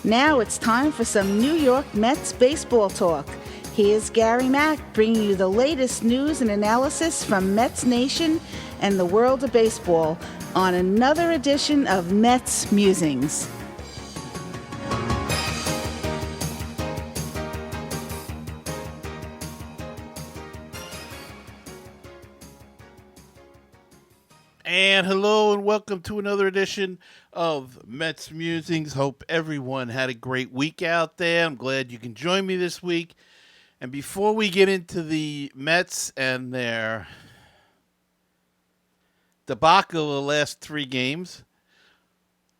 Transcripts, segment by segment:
Now it's time for some New York Mets baseball talk. Here's Gary Mack bringing you the latest news and analysis from Mets Nation and the world of baseball on another edition of Mets Musings. And hello and welcome to another edition of Mets Musings. Hope everyone had a great week out there. I'm glad you can join me this week. And before we get into the Mets and their debacle of the last three games,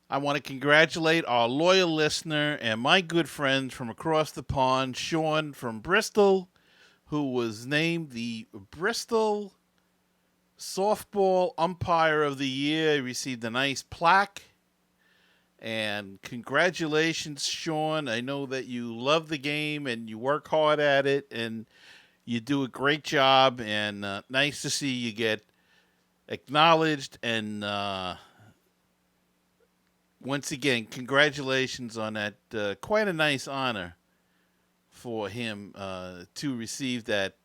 I want to congratulate our loyal listener and my good friend from across the pond, Sean from Bristol, who was named the Bristol Softball Umpire of the Year. He received a nice plaque. And congratulations, Sean. I know that you love the game and you work hard at it and you do a great job. And nice to see you get acknowledged. And once again, congratulations on that. Quite a nice honor for him to receive that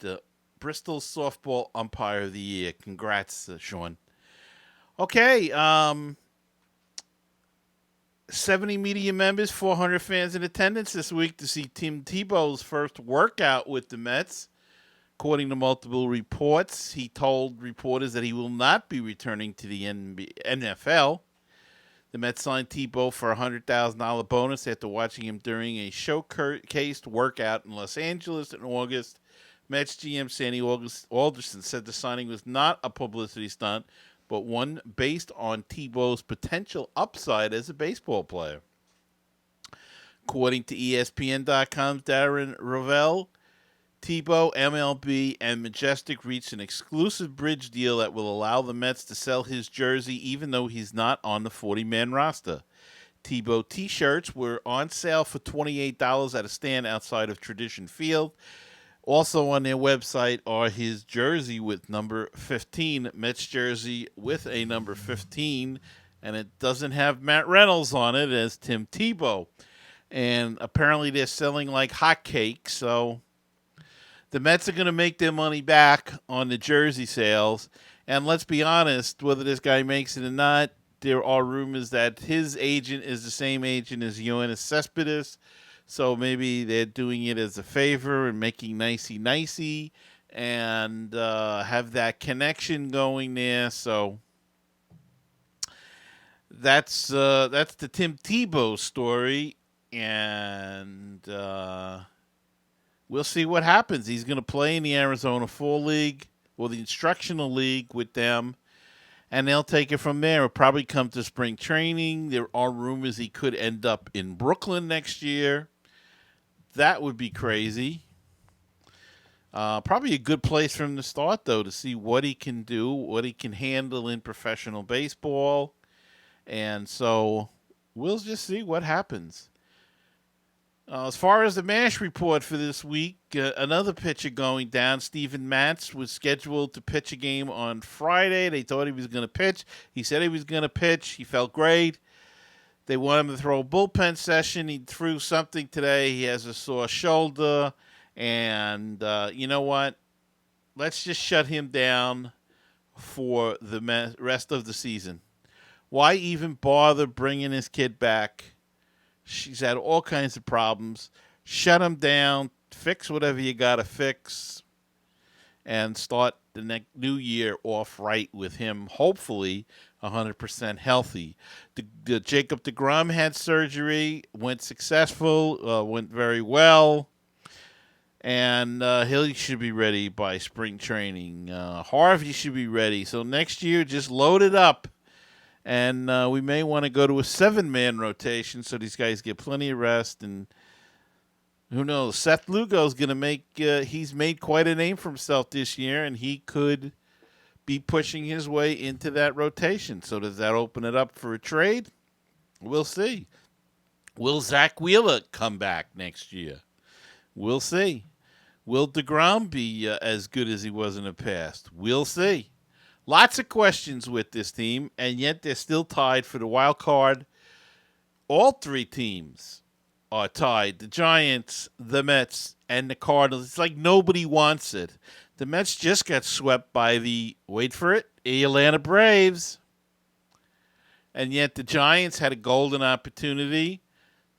Bristol Softball Umpire of the Year. Congrats, Sean. Okay, 70 media members, 400 fans in attendance this week to see Tim Tebow's first workout with the Mets. According to multiple reports, he told reporters that he will not be returning to the NFL. The Mets signed Tebow for a $100,000 bonus after watching him during a showcased workout in Los Angeles in August. Mets GM Sandy Alderson said the signing was not a publicity stunt, but one based on Tebow's potential upside as a baseball player. According to ESPN.com's Darren Rovell, Tebow, MLB, and Majestic reached an exclusive bridge deal that will allow the Mets to sell his jersey even though he's not on the 40-man roster. Tebow t-shirts were on sale for $28 at a stand outside of Tradition Field. Also on their website are his jersey with number 15, Mets jersey with a number 15, and it doesn't have Matt Reynolds on it as Tim Tebow. And apparently they're selling like hotcakes, so the Mets are going to make their money back on the jersey sales. And let's be honest, whether this guy makes it or not, there are rumors that his agent is the same agent as Yoenis Cespedes. So maybe they're doing it as a favor and making nicey and have that connection going there. So that's the Tim Tebow story, and we'll see what happens. He's going to play in the Arizona Fall League or the Instructional League with them, and they'll take it from there. It'll probably come to spring training. There are rumors he could end up in Brooklyn next year. That would be crazy. Probably a good place for him to start, though, to see what he can do, what he can handle in professional baseball. And so we'll just see what happens. As far as the MASH report for this week, another pitcher going down, Steven Matz, was scheduled to pitch a game on Friday. They thought he was going to pitch. He said he was going to pitch. He felt great. They want him to throw a bullpen session. He threw something today. He has a sore shoulder. And you know what? Let's just shut him down for the rest of the season. Why even bother bringing his kid back? She's had all kinds of problems. Shut him down. Fix whatever you got to fix. And start the new year off right with him, hopefully 100% healthy. The Jacob deGrom had surgery, went successful, went very well, and he should be ready by spring training. Harvey should be ready. So next year, just load it up, and we may want to go to a 7-man rotation so these guys get plenty of rest. And who knows? Seth Lugo's going to make he's made quite a name for himself this year, and he could be pushing his way into that rotation. So does that open it up for a trade? We'll see. Will Zach Wheeler come back next year? We'll see. Will deGrom be as good as he was in the past? We'll see. Lots of questions with this team, and yet they're still tied for the wild card. All three teams are tied. The Giants, the Mets, and the Cardinals. It's like nobody wants it. The Mets just got swept by the, wait for it, Atlanta Braves. And yet the Giants had a golden opportunity.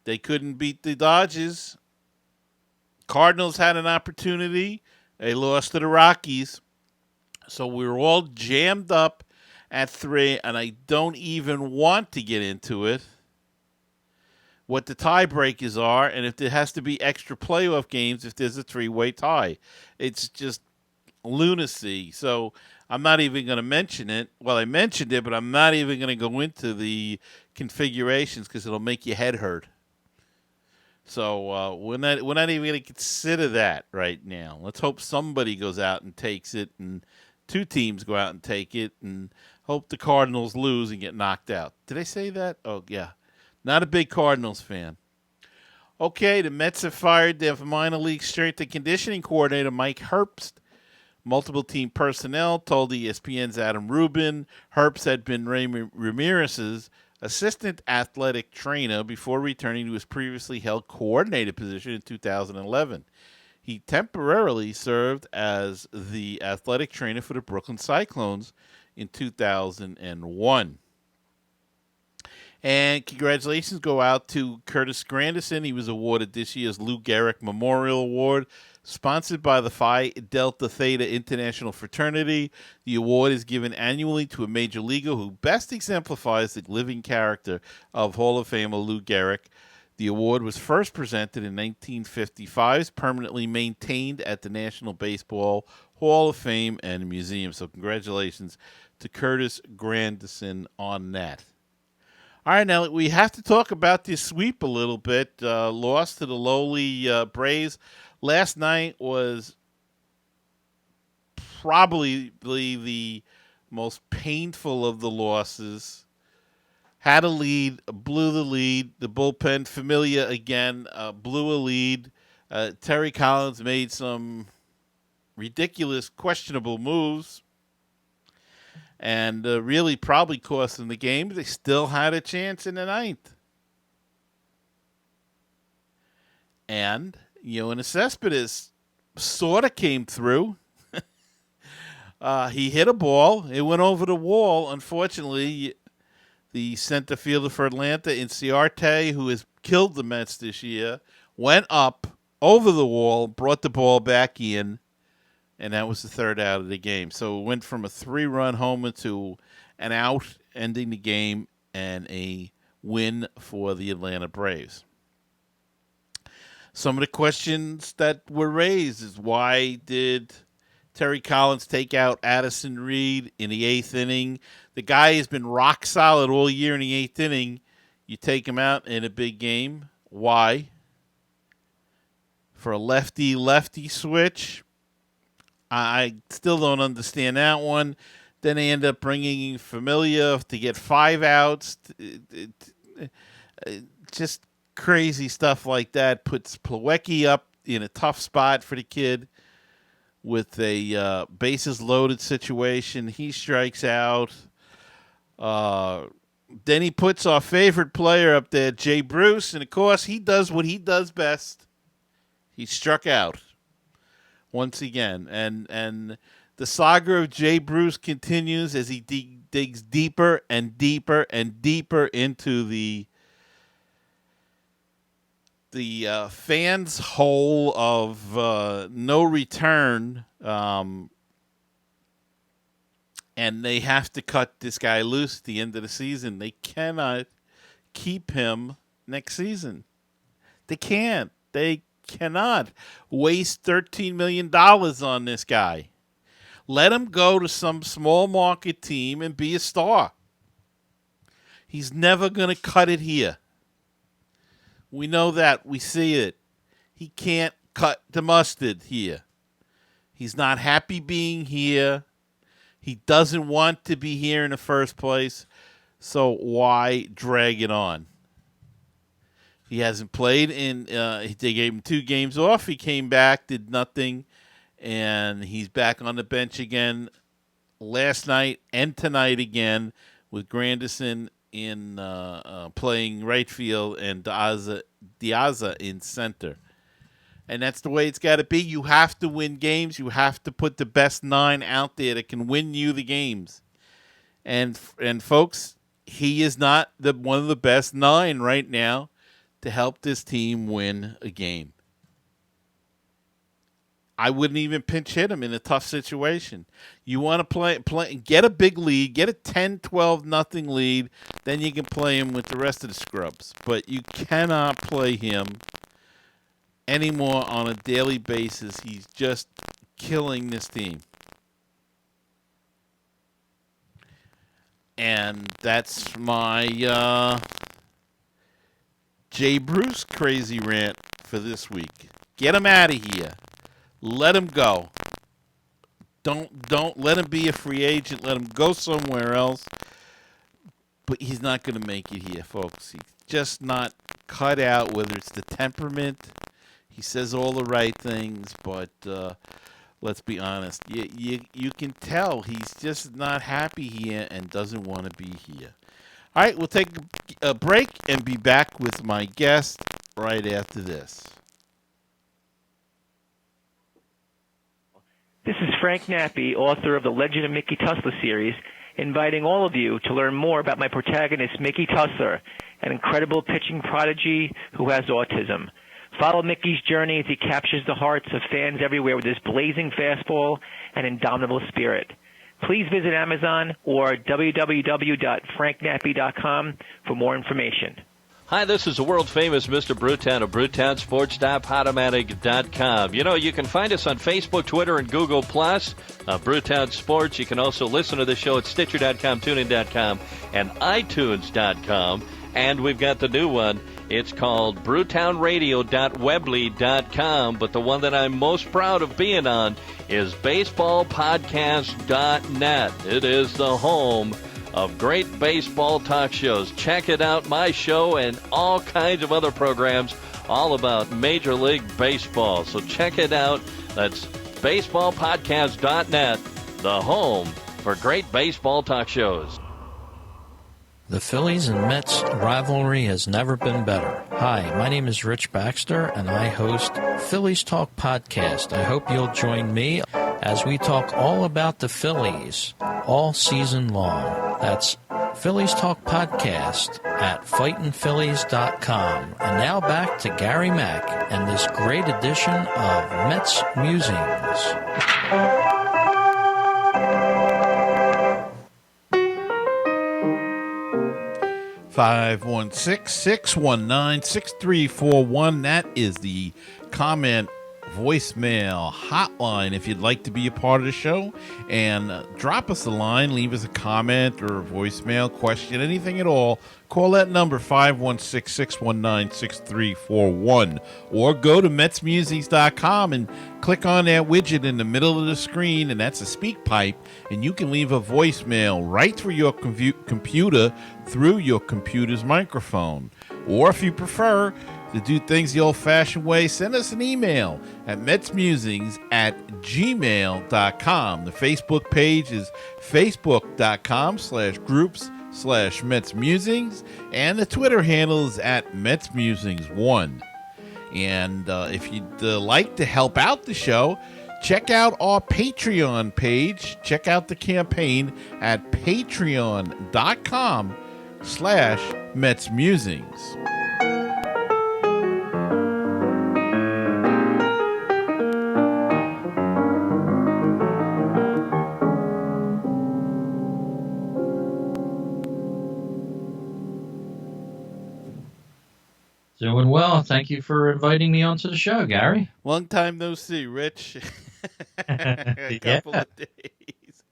They couldn't beat the Dodgers. Cardinals had an opportunity. They lost to the Rockies. So we were all jammed up at 3, and I don't even want to get into it, what the tiebreakers are, and if there has to be extra playoff games if there's a 3-way tie. It's just lunacy. So I'm not even going to mention it. Well, I mentioned it, but I'm not even going to go into the configurations because it'll make your head hurt. So we're not even going to consider that right now. Let's hope somebody goes out and takes it, and 2 teams go out and take it, and hope the Cardinals lose and get knocked out. Did I say that? Oh, yeah. Not a big Cardinals fan. Okay, the Mets have fired their minor league strength and conditioning coordinator, Mike Herbst. Multiple team personnel told ESPN's Adam Rubin Herbst had been Ramirez's assistant athletic trainer before returning to his previously held coordinator position in 2011. He temporarily served as the athletic trainer for the Brooklyn Cyclones in 2001. And congratulations go out to Curtis Granderson. He was awarded this year's Lou Gehrig Memorial Award, sponsored by the Phi Delta Theta International Fraternity. The award is given annually to a major leaguer who best exemplifies the living character of Hall of Famer Lou Gehrig. The award was first presented in 1955, is permanently maintained at the National Baseball Hall of Fame and Museum. So congratulations to Curtis Granderson on that. All right, now we have to talk about this sweep a little bit. Loss to the lowly Braves. Last night was probably the most painful of the losses. Had a lead, blew the lead. The bullpen, Familia again, blew a lead. Terry Collins made some ridiculous, questionable moves. And really probably cost them the game. They still had a chance in the 9th. And, and Cespedes sort of came through. He hit a ball. It went over the wall. Unfortunately, the center fielder for Atlanta, Inciarte, who has killed the Mets this year, went up over the wall, brought the ball back in, and that was the 3rd out of the game. So it went from a 3-run homer to an out, ending the game, and a win for the Atlanta Braves. Some of the questions that were raised is, why did Terry Collins take out Addison Reed in the 8th inning? The guy has been rock solid all year in the 8th inning. You take him out in a big game. Why? For a lefty-lefty switch? I still don't understand that one. Then they end up bringing Familia to get 5 outs. Just crazy stuff like that. Puts Plawecki up in a tough spot for the kid with a bases loaded situation. He strikes out. Then he puts our favorite player up there, Jay Bruce, and of course he does what he does best. He struck out once again, and the saga of Jay Bruce continues as he digs deeper and deeper and deeper into the fans' hole of no return, and they have to cut this guy loose at the end of the season. They cannot keep him next season. They can't. They cannot waste $13 million on this guy. Let him go to some small market team and be a star. He's never going to cut it here. We know that. We see it. He can't cut the mustard here. He's not happy being here. He doesn't want to be here in the first place. So why drag it on? He hasn't played they gave him 2 games off. He came back, did nothing, and he's back on the bench again last night and tonight again with Granderson in playing right field and Diaza in center. And that's the way it's got to be. You have to win games. You have to put the best 9 out there that can win you the games. And folks, he is not one of the best 9 right now to help this team win a game. I wouldn't even pinch hit him in a tough situation. You want to play, get a big lead, get a 10-12 nothing lead, then you can play him with the rest of the scrubs. But you cannot play him anymore on a daily basis. He's just killing this team. And that's my Jay Bruce crazy rant for this week. Get him out of here. Let him go. Don't let him be a free agent. Let him go somewhere else. But he's not going to make it here, folks. He's just not cut out, whether it's the temperament. He says all the right things, but let's be honest. You can tell he's just not happy here and doesn't want to be here. All right, we'll take a break and be back with my guest right after this. This is Frank Nappi, author of the Legend of Mickey Tussler series, inviting all of you to learn more about my protagonist, Mickey Tussler, an incredible pitching prodigy who has autism. Follow Mickey's journey as he captures the hearts of fans everywhere with his blazing fastball and indomitable spirit. Please visit Amazon or www.franknappy.com for more information. Hi, this is the world-famous Mr. Brewtown of BrewtownSports.podomatic.com. You know, you can find us on Facebook, Twitter, and Google+, Brewtown Sports. You can also listen to the show at Stitcher.com, TuneIn.com, and iTunes.com. And we've got the new one. It's called BrewtownRadio.weebly.com, but the one that I'm most proud of being on is BaseballPodcast.net. It is the home of great baseball talk shows. Check it out, my show and all kinds of other programs all about Major League Baseball. So check it out. That's baseballpodcast.net, the home for great baseball talk shows. The Phillies and Mets rivalry has never been better. Hi, my name is Rich Baxter, and I host Phillies Talk Podcast. I hope you'll join me as we talk all about the Phillies all season long. That's Phillies Talk Podcast at fightinphillies.com. And now back to Gary Mack and this great edition of Mets Musings. 516-619-6341. That is the comment voicemail hotline if you'd like to be a part of the show. And drop us a line, leave us a comment or a voicemail, question, anything at all. Call that number, 516-619-6341. Or go to MetsMusings.com and click on that widget in the middle of the screen, and that's a speak pipe, and you can leave a voicemail right through your computer through your computer's microphone. Or if you prefer to do things the old-fashioned way, send us an email at metsmusings@gmail.com. The Facebook page is facebook.com/groups/MetsMusings, and the Twitter handle is at MetsMusings1. And if you'd like to help out the show, check out our Patreon page. Check out the campaign at patreon.com/MetsMusings. Doing well. Thank you for inviting me onto the show, Gary. Long time no see, Rich. A couple of days.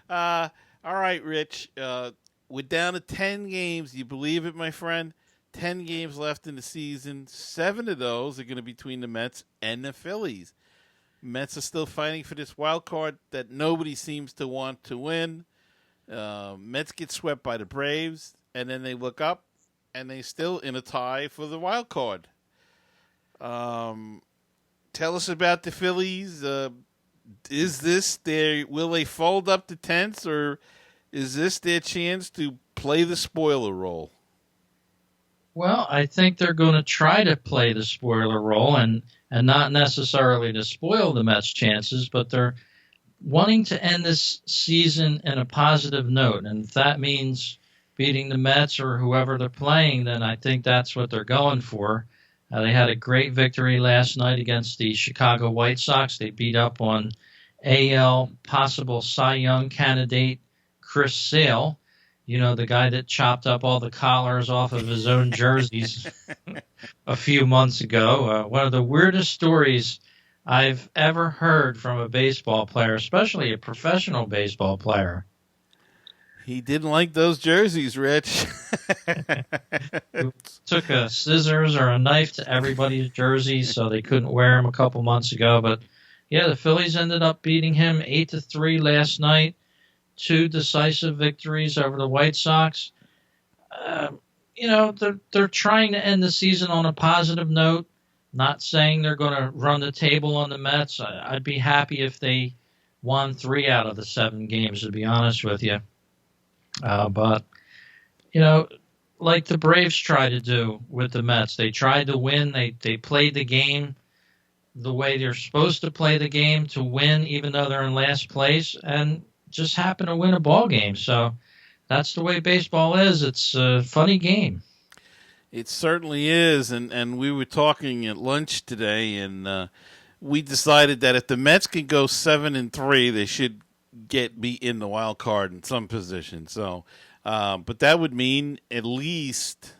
All right, Rich. We're down to 10 games. Do you believe it, my friend? 10 games left in the season. 7 of those are going to be between the Mets and the Phillies. Mets are still fighting for this wild card that nobody seems to want to win. Mets get swept by the Braves, and then they look up, and they're still in a tie for the wild card. Tell us about the Phillies. Is this will they fold up the tents, or is this their chance to play the spoiler role? Well, I think they're going to try to play the spoiler role and not necessarily to spoil the Mets' chances, but they're wanting to end this season in a positive note. And if that means beating the Mets or whoever they're playing, then I think that's what they're going for. They had a great victory last night against the Chicago White Sox. They beat up on AL possible Cy Young candidate Chris Sale. You know, the guy that chopped up all the collars off of his own jerseys a few months ago. One of the weirdest stories I've ever heard from a baseball player, especially a professional baseball player. He didn't like those jerseys, Rich. Took a scissors or a knife to everybody's jerseys so they couldn't wear them a couple months ago. But, yeah, the Phillies ended up beating him 8-3 last night. 2 decisive victories over the White Sox. You know, they're trying to end the season on a positive note. Not saying they're going to run the table on the Mets. I'd be happy if they won 3 out of the 7 games, to be honest with you. But, you know, like the Braves try to do with the Mets, they tried to win. They played the game the way they're supposed to play the game to win, even though they're in last place, and just happen to win a ball game. So that's the way baseball is. It's a funny game. It certainly is, and we were talking at lunch today, and we decided that if the Mets can go 7-3, they should be in the wild card in some position. So, but that would mean at least,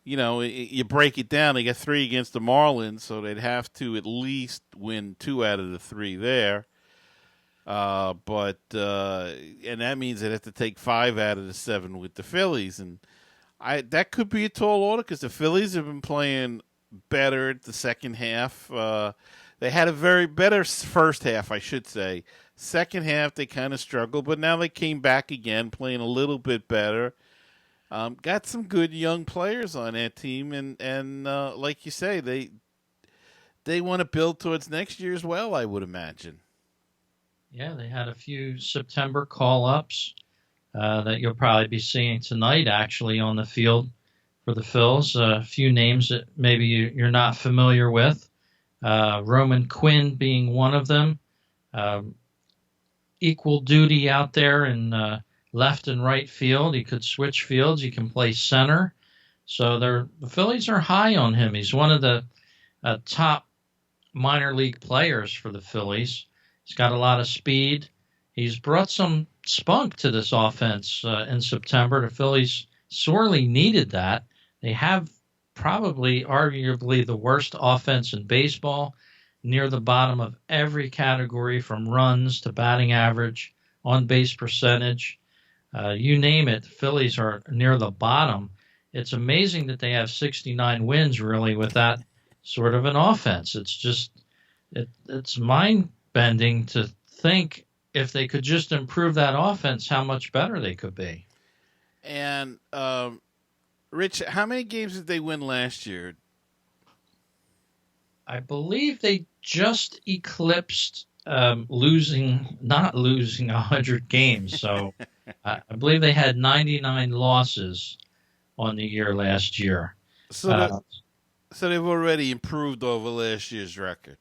you know, you break it down. They got 3 against the Marlins, so they'd have to at least win 2 out of the 3 there. But that means they'd have to take 5 out of the 7 with the Phillies, and that could be a tall order because the Phillies have been playing better the second half. They had a very better first half, I should say. Second half they kind of struggled, but now they came back again, playing a little bit better. Got some good young players on that team, and like you say, they want to build towards next year as well, I would imagine. Yeah, they had a few September call-ups that you'll probably be seeing tonight, actually, on the field for the Phils. A few names that maybe you're not familiar with. Roman Quinn being one of them. Equal duty out there in left and right field. He could switch fields. He can play center. So the Phillies are high on him. He's one of the top minor league players for the Phillies. He's got a lot of speed. He's brought some spunk to this offense in September. The Phillies sorely needed that. They have probably, arguably, the worst offense in baseball, near the bottom of every category from runs to batting average, on-base percentage. You name it, the Phillies are near the bottom. It's amazing that they have 69 wins, really, with that sort of an offense. It's just, it's mind-bending to think if they could just improve that offense, how much better they could be. And, Rich, how many games did they win last year? I believe they just eclipsed not losing 100 games. So I believe they had 99 losses on the year last year. So they've already improved over last year's record.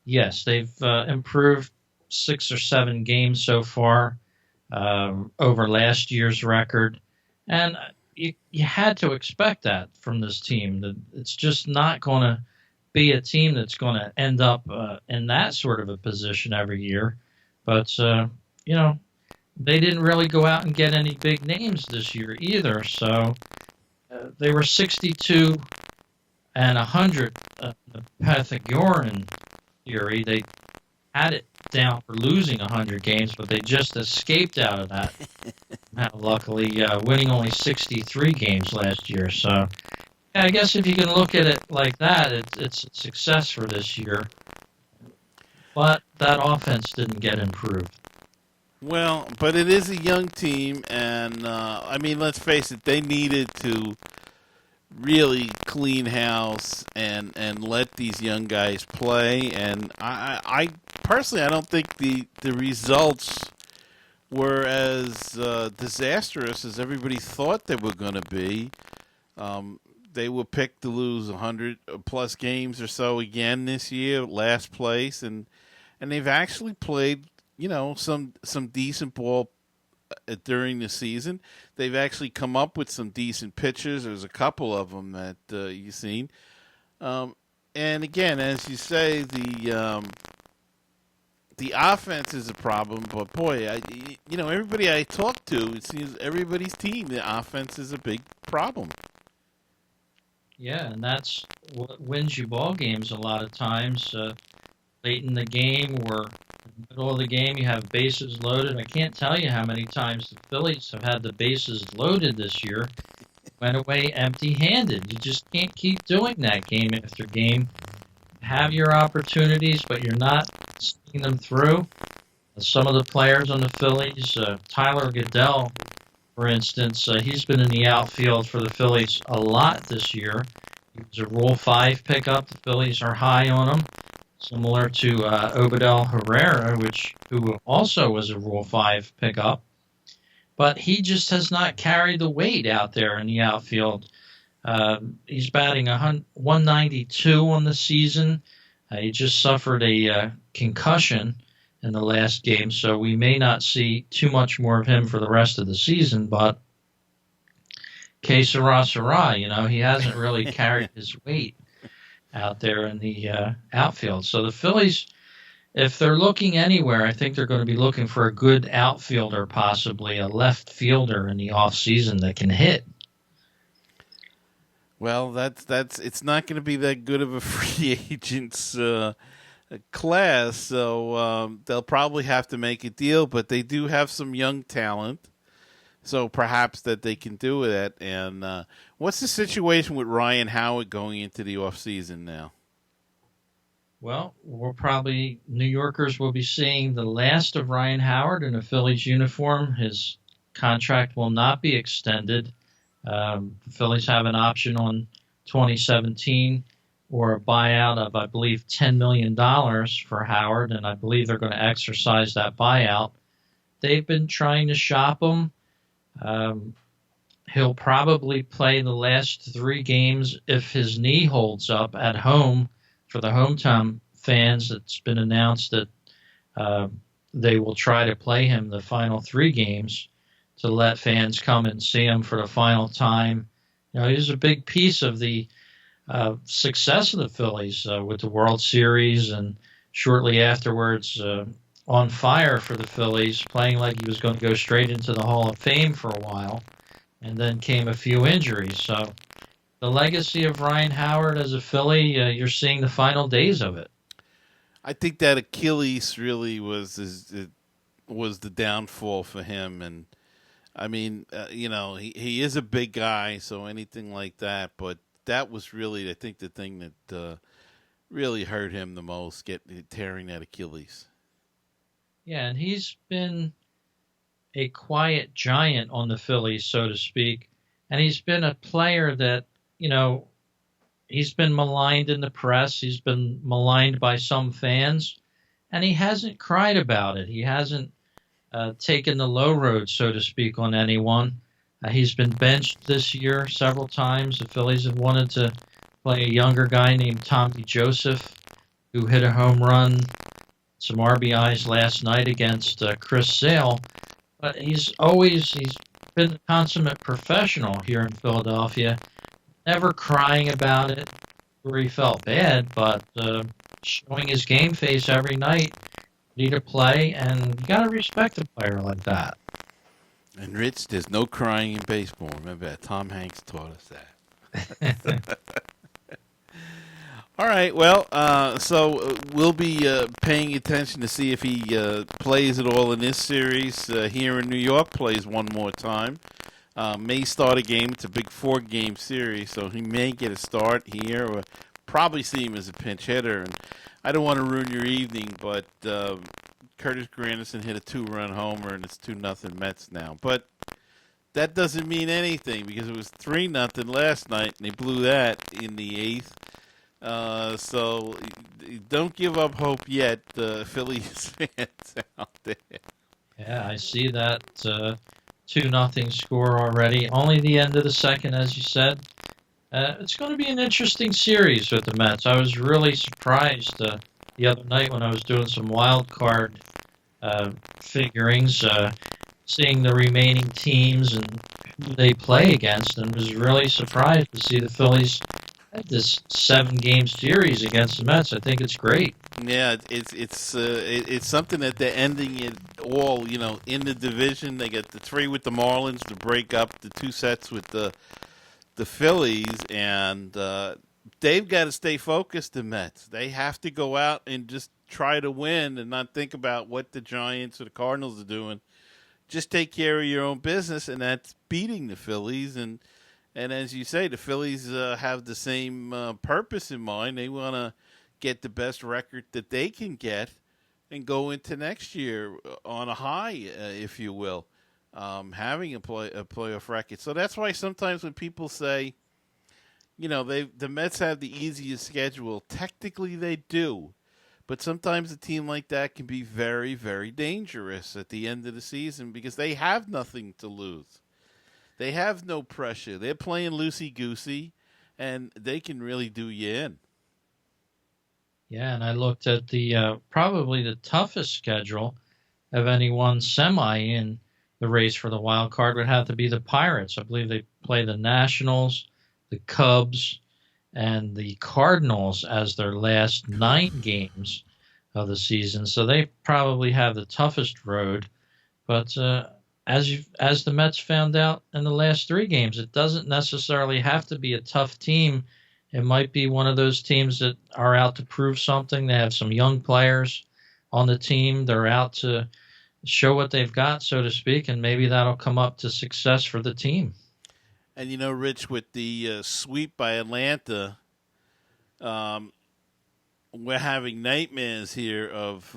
Yes, they've improved 6 or 7 games so far over last year's record. And you had to expect that from this team. It's just not going to be a team that's going to end up in that sort of a position every year. But, you know, they didn't really go out and get any big names this year either. So they were 62 and 100 the Pythagorean theory. They had it down for losing 100 games, but they just escaped out of that. Luckily, winning only 63 games last year. So, yeah, I guess if you can look at it like that, it's a success for this year. But that offense didn't get improved. Well, but it is a young team, and, I mean, let's face it, they needed to really clean house and let these young guys play. And I personally, I don't think the results were as disastrous as everybody thought they were going to be. They were picked to lose 100-plus games or so again this year, last place, and they've actually played, some decent ball during the season. They've actually come up with some decent pitchers. There's a couple of them that you've seen. And again, as you say, the offense is a problem. But boy, everybody I talk to, it seems everybody's team, the offense is a big problem. Yeah, and that's what wins you ball games a lot of times. Late in the game or in the middle of the game, you have bases loaded. I can't tell you how many times the Phillies have had the bases loaded this year, went away empty-handed. You just can't keep doing that game after game. Have your opportunities, but you're not seeing them through. Some of the players on the Phillies, Tyler Goodell, for instance, he's been in the outfield for the Phillies a lot this year. He was a Rule 5 pickup. The Phillies are high on him, similar to Obadel Herrera, who also was a Rule 5 pickup. But he just has not carried the weight out there in the outfield. He's batting 192 on the season. He just suffered a concussion in the last game, so we may not see too much more of him for the rest of the season, but que sera, sera, he hasn't really carried his weight out there in the outfield. So the Phillies, if they're looking anywhere, I think they're going to be looking for a good outfielder, possibly a left fielder in the offseason that can hit. Well, it's not going to be that good of a free agents class, so they'll probably have to make a deal, but they do have some young talent, so perhaps that they can do that. And what's the situation with Ryan Howard going into the offseason now? Well, New Yorkers will be seeing the last of Ryan Howard in a Phillies uniform. His contract will not be extended. The Phillies have an option on 2017 or a buyout of, I believe, $10 million for Howard, and I believe they're going to exercise that buyout. They've been trying to shop him. He'll probably play the last 3 games if his knee holds up at home. For the hometown fans, it's been announced that they will try to play him the final 3 games to let fans come and see him for the final time. He's a big piece of the success of the Phillies with the World Series, and shortly afterwards on fire for the Phillies, playing like he was going to go straight into the Hall of Fame for a while, and then came a few injuries. So the legacy of Ryan Howard as a Philly, you're seeing the final days of it. I think that Achilles really was the downfall for him, and I mean, he is a big guy, so anything like that, but that was really, I think, the thing that really hurt him the most, tearing that Achilles. Yeah, and he's been a quiet giant on the Phillies, so to speak, and he's been a player that, he's been maligned in the press, he's been maligned by some fans, and he hasn't cried about it. He hasn't taken the low road, so to speak, on anyone. He's been benched this year several times. The Phillies have wanted to play a younger guy named Tommy Joseph, who hit a home run, some RBIs last night against Chris Sale. But he's been a consummate professional here in Philadelphia, never crying about it where he felt bad, but showing his game face every night, ready to play, and you got to respect a player like that. And Rich, there's no crying in baseball. Remember that? Tom Hanks taught us that. All right, well, so we'll be paying attention to see if he plays at all in this series here in New York, plays one more time. May start a game. It's a big 4-game series, so he may get a start here, or probably see him as a pinch hitter. And I don't want to ruin your evening, but Curtis Granderson hit a 2-run homer, and it's 2-0 Mets now. But that doesn't mean anything, because it was 3-0 last night, and they blew that in the 8th. So don't give up hope yet, Phillies fans out there. Yeah, I see that 2-0 score already. Only the end of the second, as you said. It's going to be an interesting series with the Mets. I was really surprised the other night when I was doing some wild card figurings, seeing the remaining teams and who they play against, and was really surprised to see the Phillies had this 7-game series against the Mets. I think it's great. Yeah, it's something that they're ending it all, in the division. They get the 3 with the Marlins to break up the 2 sets with the Phillies, and they've got to stay focused. The Mets, they have to go out and just try to win and not think about what the Giants or the Cardinals are doing. Just take care of your own business, and that's beating the Phillies. And as you say, the Phillies have the same purpose in mind. They want to get the best record that they can get and go into next year on a high, if you will, having a playoff record. So that's why sometimes when people say, the Mets have the easiest schedule, technically they do. But sometimes a team like that can be very, very dangerous at the end of the season because they have nothing to lose. They have no pressure. They're playing loosey-goosey, and they can really do you in. Yeah, and I looked at the probably the toughest schedule of any one semi in the race for the wild card would have to be the Pirates. I believe they play the Nationals, the Cubs, and the Cardinals as their last 9 games of the season. So they probably have the toughest road. But as the Mets found out in the last 3 games, it doesn't necessarily have to be a tough team. It might be one of those teams that are out to prove something. They have some young players on the team. They're out to show what they've got, so to speak, and maybe that'll come up to success for the team. And, Rich, with the sweep by Atlanta, we're having nightmares here of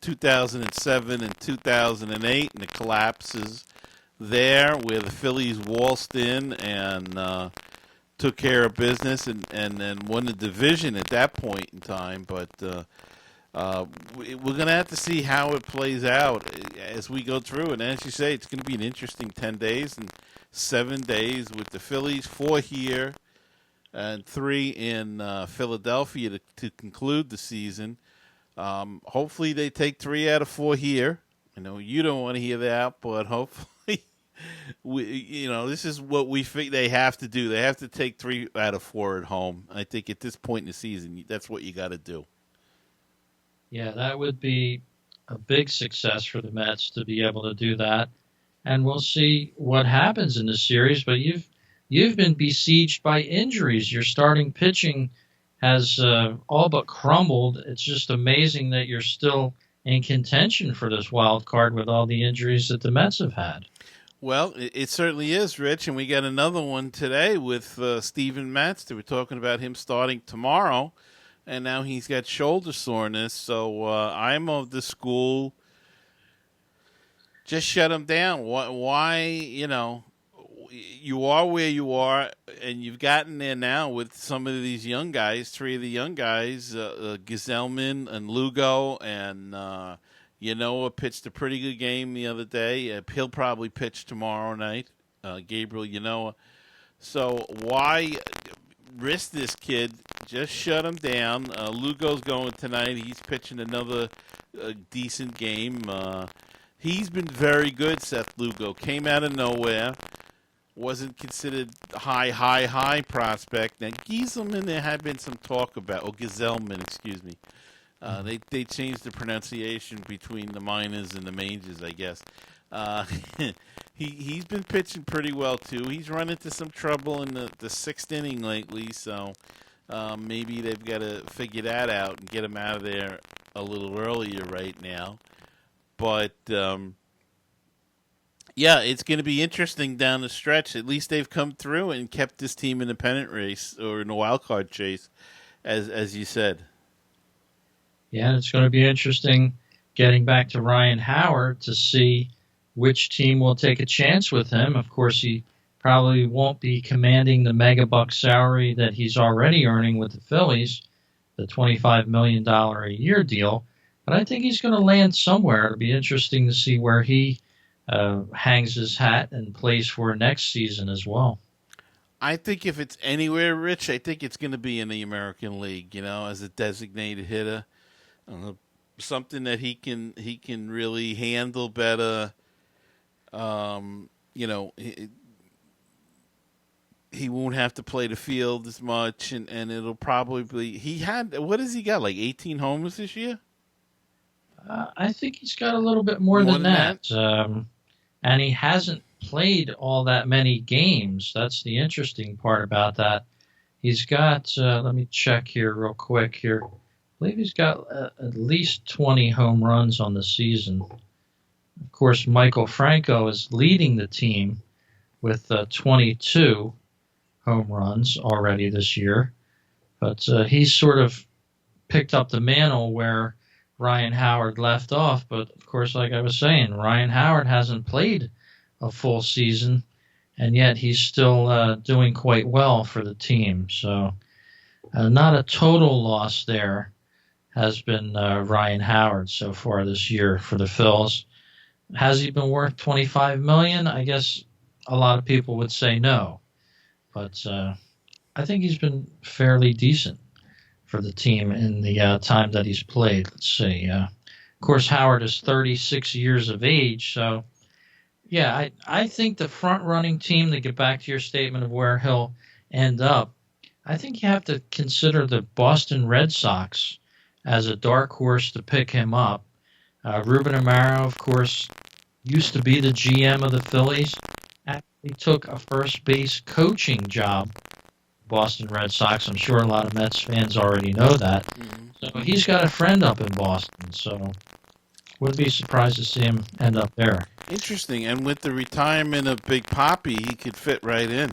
2007 and 2008 and the collapses there where the Phillies waltzed in and took care of business and won the division at that point in time. But we're going to have to see how it plays out as we go through. And as you say, it's going to be an interesting 10 days and 7 days with the Phillies, 4 here and 3 in Philadelphia to conclude the season. Hopefully they take 3 out of 4 here. I know you don't want to hear that, but hopefully this is what we think they have to do. They have to take 3 out of 4 at home. I think at this point in the season, that's what you got to do. Yeah, that would be a big success for the Mets to be able to do that. And we'll see what happens in this series. But you've been besieged by injuries. Your starting pitching has all but crumbled. It's just amazing that you're still in contention for this wild card with all the injuries that the Mets have had. Well, it certainly is, Rich, and we got another one today with Steven Matz. We're talking about him starting tomorrow, and now he's got shoulder soreness. So I'm of the school, just shut him down. Why, you are where you are, and you've gotten there now with some of these young guys, 3 of the young guys, Gesellman and Lugo, and Yanoa pitched a pretty good game the other day. He'll probably pitch tomorrow night, Gabriel Yanoa. So why risk this kid? Just shut him down. Lugo's going tonight. He's pitching another decent game. He's been very good, Seth Lugo. Came out of nowhere. Wasn't considered high prospect. Now, Gieselman, there had been some talk about, Gesellman, excuse me. They changed the pronunciation between the minors and the majors, I guess. He's been pitching pretty well, too. He's run into some trouble in the 6th inning lately, so maybe they've got to figure that out and get him out of there a little earlier right now. But, yeah, it's going to be interesting down the stretch. At least they've come through and kept this team in the pennant race or in the wild card chase, as you said. Yeah, it's going to be interesting getting back to Ryan Howard to see which team will take a chance with him. Of course, he probably won't be commanding the megabuck salary that he's already earning with the Phillies, the $25 million a year deal. But I think he's going to land somewhere. It'll be interesting to see where he hangs his hat and plays for next season as well. I think if it's anywhere, Rich, I think it's going to be in the American League. As a designated hitter, something that he can really handle better. He won't have to play the field as much, and it'll probably what has he got, like 18 homers this year? I think he's got a little bit more than that. And he hasn't played all that many games. That's the interesting part about that. He's got, let me check here real quick here. I believe he's got at least 20 home runs on the season. Of course, Michael Franco is leading the team with 22 home runs already this year. But he's sort of picked up the mantle where Ryan Howard left off. But, of course, like I was saying, Ryan Howard hasn't played a full season, and yet he's still doing quite well for the team. So not a total loss there has been Ryan Howard so far this year for the Phils. Has he been worth $25 million? I guess a lot of people would say no. But I think he's been fairly decent for the team in the time that he's played. Let's see. Of course, Howard is 36 years of age. So, yeah, I think the front-running team, to get back to your statement of where he'll end up, I think you have to consider the Boston Red Sox as a dark horse to pick him up. Ruben Amaro, of course, used to be the GM of the Phillies. He took a first base coaching job, Boston Red Sox. I'm sure a lot of Mets fans already know that. Mm-hmm. So he's got a friend up in Boston. So wouldn't be surprised to see him end up there. Interesting. And with the retirement of Big Papi, he could fit right in.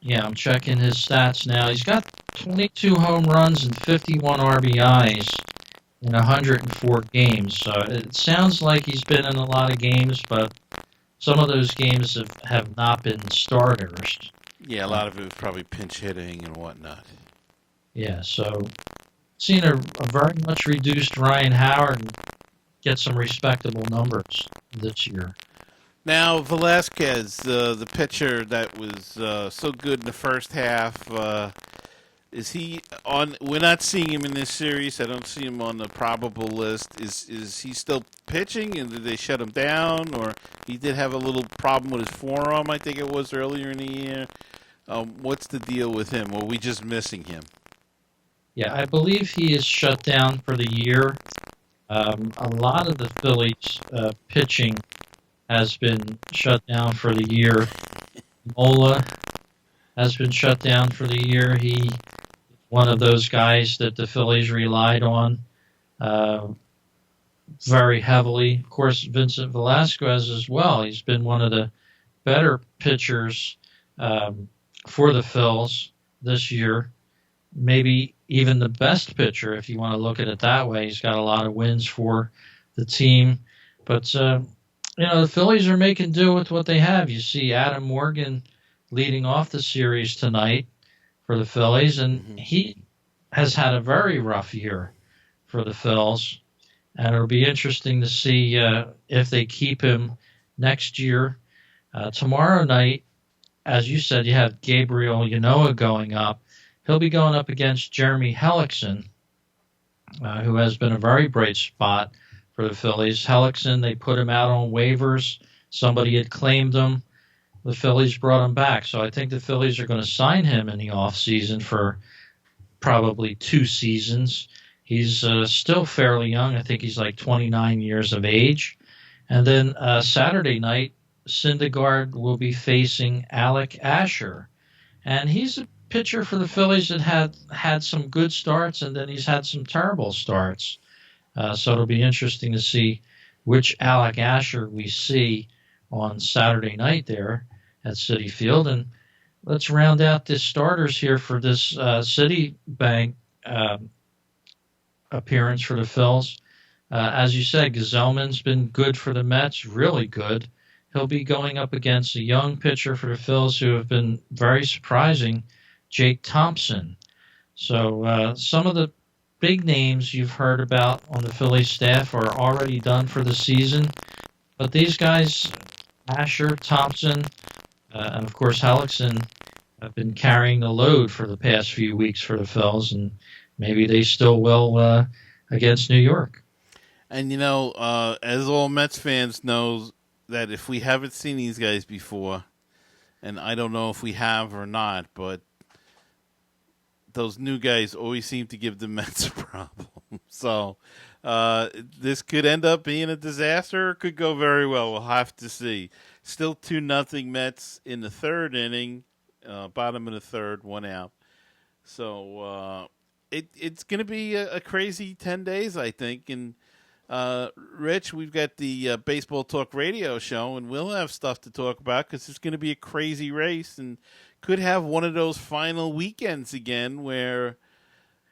Yeah, I'm checking his stats now. He's got 22 home runs and 51 RBIs in 104 games. So it sounds like he's been in a lot of games, but some of those games have not been starters. Yeah, a lot of it was probably pinch hitting and whatnot. Yeah, so seen a very much reduced Ryan Howard get some respectable numbers this year. Now, Velasquez, the pitcher that was so good in the first half, is he on? We're not seeing him in this series. I don't see him on the probable list. Is he still pitching, and did they shut him down, or he did have a little problem with his forearm? I think it was earlier in the year. What's the deal with him? Or are we just missing him? Yeah, I believe he is shut down for the year. A lot of the Phillies pitching has been shut down for the year. Mola has been shut down for the year. He one of those guys that the Phillies relied on very heavily. Of course, Vincent Velasquez as well. He's been one of the better pitchers for the Phils this year. Maybe even the best pitcher, if you want to look at it that way. He's got a lot of wins for the team. But, the Phillies are making do with what they have. You see Adam Morgan leading off the series tonight for the Phillies, and he has had a very rough year for the Phils. And it'll be interesting to see if they keep him next year. Tomorrow night, as you said, you have Gabriel Yanoa going up. He'll be going up against Jeremy Hellickson, who has been a very bright spot for the Phillies. Hellickson, they put him out on waivers. Somebody had claimed him. The Phillies brought him back. So I think the Phillies are going to sign him in the offseason for probably 2 seasons. He's still fairly young. I think he's like 29 years of age. And then Saturday night, Syndergaard will be facing Alec Asher. And he's a pitcher for the Phillies that had some good starts, and then he's had some terrible starts. So it'll be interesting to see which Alec Asher we see on Saturday night there at Citi Field. And let's round out the starters here for this Citibank appearance for the Phils. As you said, Gazelman's been good for the Mets, really good. He'll be going up against a young pitcher for the Phils who have been very surprising, Jake Thompson. So some of the big names you've heard about on the Phillies staff are already done for the season. But these guys, Asher, Thompson, and of course Hellickson, have been carrying the load for the past few weeks for the Phils, and maybe they still will against New York. And, as all Mets fans know, that if we haven't seen these guys before, and I don't know if we have or not, but those new guys always seem to give the Mets a problem. So this could end up being a disaster or could go very well. We'll have to see. Still 2-0 Mets in the third inning, bottom of the third, 1 out. So it's going to be a crazy 10 days, I think. And Rich, we've got the Baseball Talk Radio show, and we'll have stuff to talk about because it's going to be a crazy race and could have one of those final weekends again where,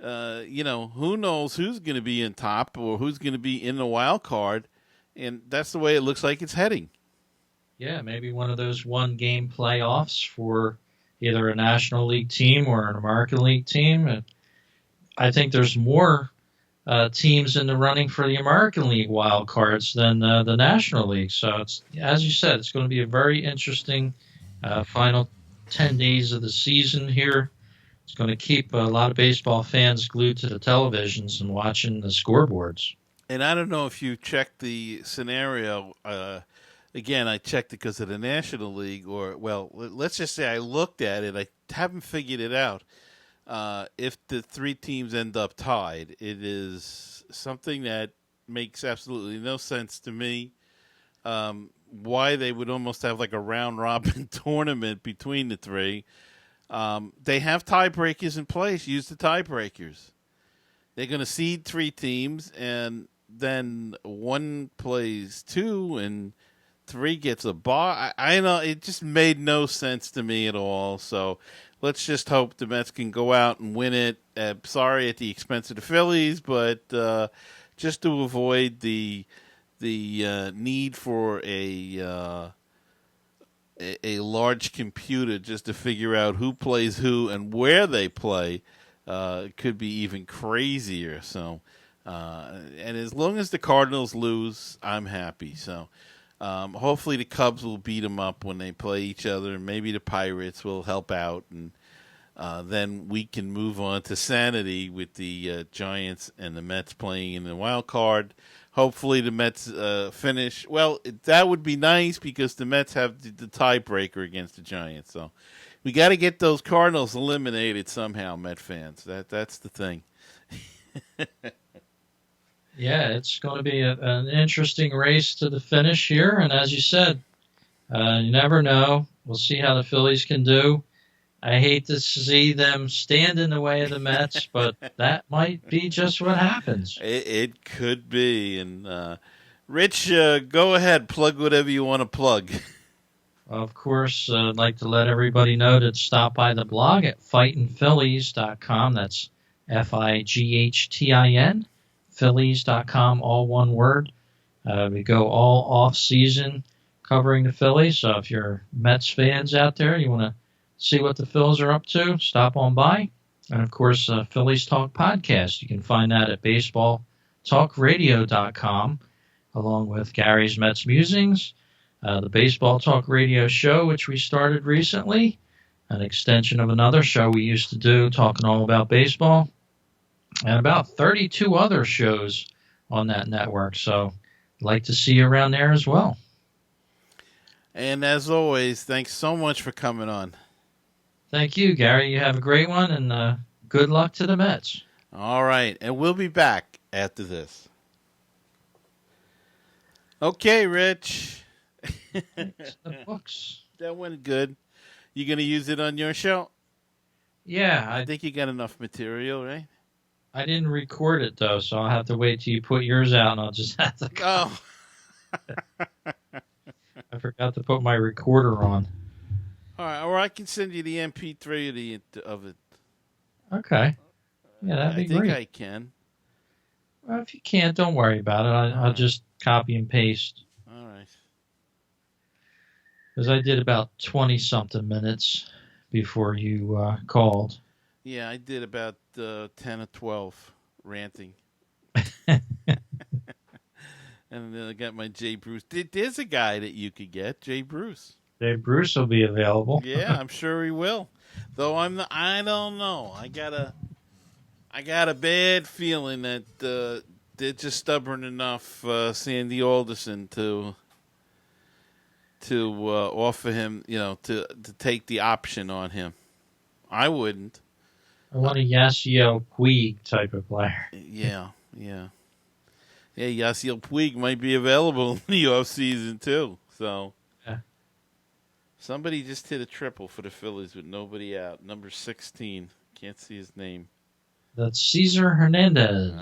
who knows who's going to be in top or who's going to be in the wild card. And that's the way it looks like it's heading. Yeah, maybe one of those one-game playoffs for either a National League team or an American League team. I think there's more teams in the running for the American League wild cards than the National League. So, it's, as you said, it's going to be a very interesting final 10 days of the season here. It's going to keep a lot of baseball fans glued to the televisions and watching the scoreboards. And I don't know if you checked the scenario. Again, I checked it because of the National League, let's just say I looked at it. I haven't figured it out. If the three teams end up tied, it is something that makes absolutely no sense to me. Why they would almost have like a round-robin tournament between the three. They have tiebreakers in place. Use the tiebreakers. They're going to seed three teams, and then one plays two, and three gets a bye. I know it just made no sense to me at all. So let's just hope the Mets can go out and win it. Sorry, at the expense of the Phillies, but just to avoid the need for a large computer just to figure out who plays who and where they play could be even crazier. So, and as long as the Cardinals lose, I'm happy. So, hopefully the Cubs will beat them up when they play each other. Maybe the Pirates will help out, and then we can move on to sanity with the Giants and the Mets playing in the wild card. Hopefully the Mets finish. Well, that would be nice because the Mets have the tiebreaker against the Giants. So we got to get those Cardinals eliminated somehow, Met fans. That's the thing. Yeah, it's going to be an interesting race to the finish here. And as you said, you never know. We'll see how the Phillies can do. I hate to see them stand in the way of the Mets, but that might be just what happens. It could be. And Rich, go ahead, plug whatever you want to plug. Of course, I'd like to let everybody know to stop by the blog at fightinphillies.com. That's Fightin, Phillies.com, all one word. We go all off-season covering the Phillies. So if you're Mets fans out there, you want to see what the Phils are up to, stop on by. And, of course, Phillies Talk Podcast. You can find that at baseballtalkradio.com, along with Gary's MetsMusings, the Baseball Talk Radio show, which we started recently, an extension of another show we used to do, talking all about baseball, and about 32 other shows on that network. So I'd like to see you around there as well. And as always, thanks so much for coming on. Thank you, Gary. You have a great one, and good luck to the Mets. All right, and we'll be back after this. Okay, Rich. The books. That went good. You going to use it on your show? Yeah. I think you got enough material, right? I didn't record it, though, so I'll have to wait till you put yours out, and I'll just have to... Oh. I forgot to put my recorder on. All right, or I can send you the MP3 of it. Okay. Yeah, that'd be great. I think I can. Well, if you can't, don't worry about it. I'll just copy and paste. All right. Because I did about 20-something minutes before you called. Yeah, I did about 10 or 12 ranting. And then I got my Jay Bruce. There's a guy that you could get, Jay Bruce. Jay Bruce will be available. Yeah, I'm sure he will. Though I don't know. I got a bad feeling that they're just stubborn enough, Sandy Alderson, to offer him, to take the option on him. I wouldn't. I want a Yasiel Puig type of player. Yeah. Yasiel Puig might be available in the offseason, too. So, yeah. Somebody just hit a triple for the Phillies with nobody out. Number 16. Can't see his name. That's Cesar Hernandez,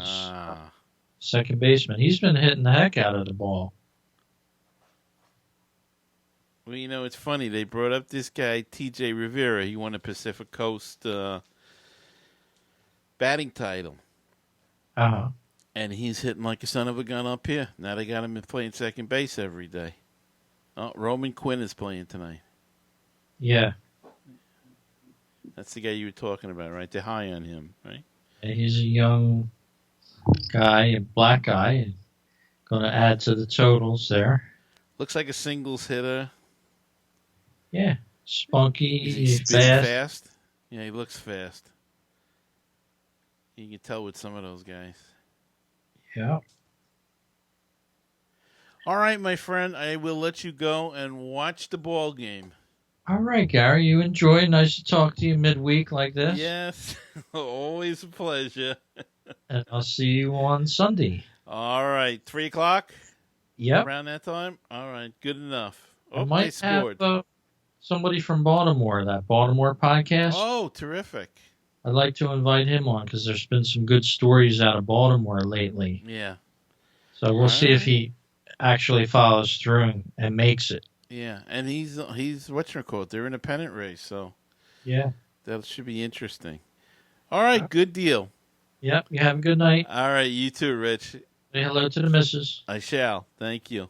second baseman. He's been hitting the heck out of the ball. Well, it's funny. They brought up this guy, T.J. Rivera. He won a Pacific Coast batting title. Uh-huh. And he's hitting like a son of a gun up here. Now they got him playing second base every day. Oh, Roman Quinn is playing tonight. Yeah. That's the guy you were talking about, right? They're high on him, right? And he's a young guy, a black guy. Going to add to the totals there. Looks like a singles hitter. Yeah. Spunky, He's fast. Yeah, he looks fast. You can tell with some of those guys. Yeah. All right, my friend. I will let you go and watch the ball game. All right, Gary. You enjoy. Nice to talk to you midweek like this. Yes. Always a pleasure. And I'll see you on Sunday. All right. 3 o'clock? Yep. Around that time? All right. Good enough. I might they scored. have somebody from Baltimore, that Baltimore podcast. Oh, terrific. I'd like to invite him on because there's been some good stories out of Baltimore lately. Yeah. So we'll see if he actually follows through and makes it. Yeah, and he's whatchamacallit, they're in a pennant race, so yeah, that should be interesting. All right, good deal. Yep, you have a good night. All right, you too, Rich. Say hello to the missus. I shall. Thank you.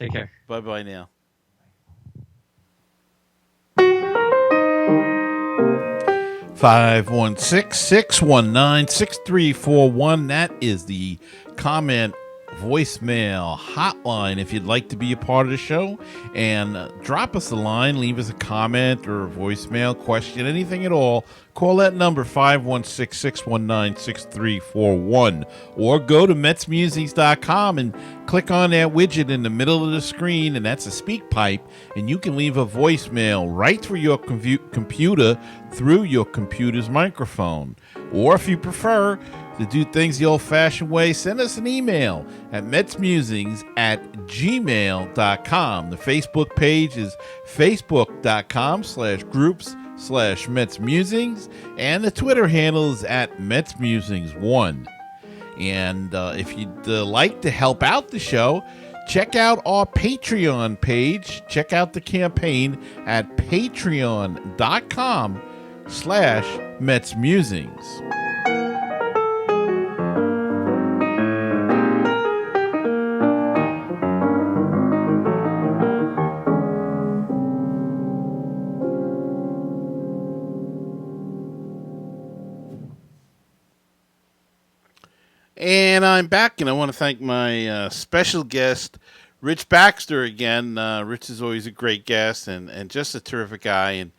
Take care. Bye-bye now. 516-619-6341. That is the comment voicemail hotline if you'd like to be a part of the show, and drop us a line, leave us a comment or a voicemail, question, anything at all. Call that number, 516-619-6341, or go to MetsMusings.com and click on that widget in the middle of the screen, and that's a speak pipe, and you can leave a voicemail right through your computer through your computer's microphone. Or if you prefer to do things the old-fashioned way, send us an email at metsmusings@gmail.com. The Facebook page is facebook.com/groups/MetsMusings, and the Twitter handle is at MetsMusings1. And if you'd like to help out the show, check out our Patreon page. Check out the campaign at patreon.com/MetsMusings. And I'm back, and I want to thank my special guest, Rich Baxter, again. Rich is always a great guest and just a terrific guy. And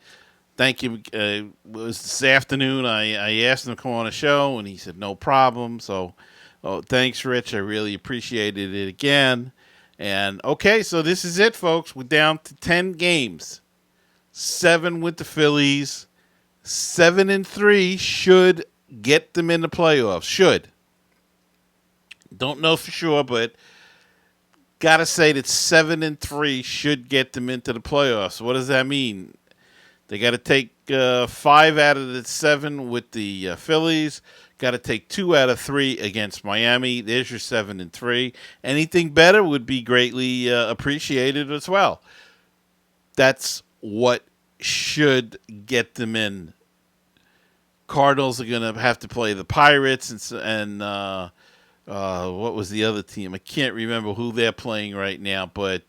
thank you. It was this afternoon. I asked him to come on a show, and he said no problem. So thanks, Rich. I really appreciated it again. And, okay, so this is it, folks. We're down to 10 games. 7 with the Phillies. 7-3 should get them in the playoffs. Should. Don't know for sure, but gotta say that 7-3 should get them into the playoffs. What does that mean? They got to take 5 out of the 7 with the Phillies. Got to take 2 out of 3 against Miami. There's your 7-3. Anything better would be greatly appreciated as well. That's what should get them in. Cardinals are going to have to play the Pirates and what was the other team? I can't remember who they're playing right now, but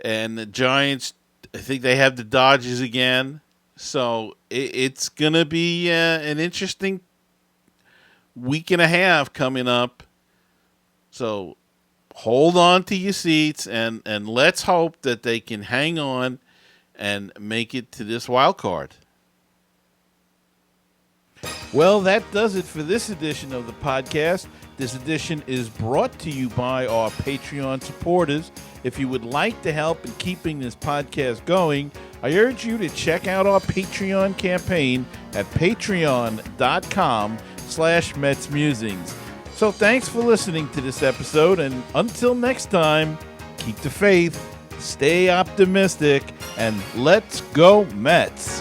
and the Giants, I think they have the Dodgers again. So it's going to be an interesting week and a half coming up. So hold on to your seats and let's hope that they can hang on and make it to this wild card. Well, that does it for this edition of the podcast. This edition is brought to you by our Patreon supporters. If you would like to help in keeping this podcast going, I urge you to check out our Patreon campaign at patreon.com/MetsMusings. So thanks for listening to this episode, and until next time, keep the faith, stay optimistic, and let's go Mets.